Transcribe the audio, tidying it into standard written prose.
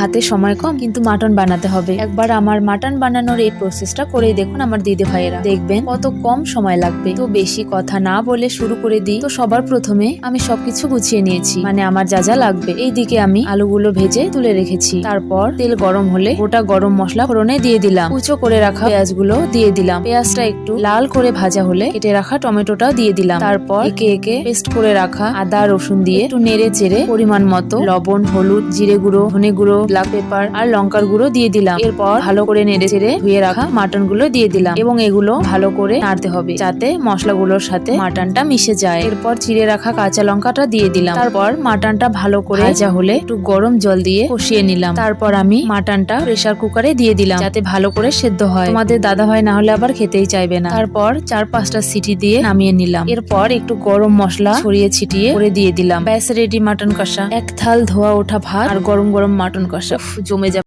হাতে সময় কম, কিন্তু মাটন বানাতে হবে। একবার আমার মাটন বানানোর এই প্রসেসটা করেই দেখুন আমার দিদি ভাইয়েরা, দেখবেন কত কম সময় লাগবে। তো বেশি কথা না বলে শুরু করে দিই। তো সবার প্রথমে আমি সবকিছু গুছিয়ে নিয়েছি, মানে আমার যা যা লাগবে। এইদিকে আমি আলুগুলো ভেজে তুলে রেখেছি। তারপর তেল গরম হলে গোটা গরম মশলা ফোড়নে দিয়ে দিলাম। কুচো করে রাখা পেঁয়াজগুলো দিয়ে দিলাম। পেঁয়াজটা একটু লাল করে ভাজা হলে কেটে রাখা টমেটোটাও দিয়ে দিলাম। তারপর একে একে পেস্ট করে রাখা আদা রসুন দিয়ে একটু নেড়ে চেড়ে পরিমাণ মতো লবণ, হলুদ, জিরে গুঁড়ো, ধনে গুঁড়ো, ব্ল্যাক পেপার আর লঙ্কার গুঁড়ো দিয়ে দিলাম। এরপর ভালো করে নেড়ে চেড়ে ধুয়ে রাখা মাটন গুলো দিয়ে দিলাম এবং এগুলো ভালো করে নাড়তে হবে যাতে মশলাগুলোর সাথে মাটনটা মিশে যায়। এরপর চিড়ে রাখা কাঁচা লঙ্কাটা দিয়ে দিলাম। তারপর মাটনটা ভালো করে ভাজা হলে একটু গরম জল দিয়ে কষিয়ে নিলাম। তারপর আমি মাটনটা প্রেসার কুকারে দিয়ে দিলাম যাতে ভালো করে সেদ্ধ হয়। তোমাদের দাদা ভাই না হলে আবার খেতেই চাইবে না। তারপর 4-5টা সিটি দিয়ে নামিয়ে নিলাম। এরপর একটু গরম মশলা ছড়িয়ে ছিটিয়ে করে দিয়ে দিলাম। ব্যাস রেডি মাটন কষা। এক থাল ধোয়া ওঠা ভাত আর গরম গরম মাটন কষা জমে যাবে।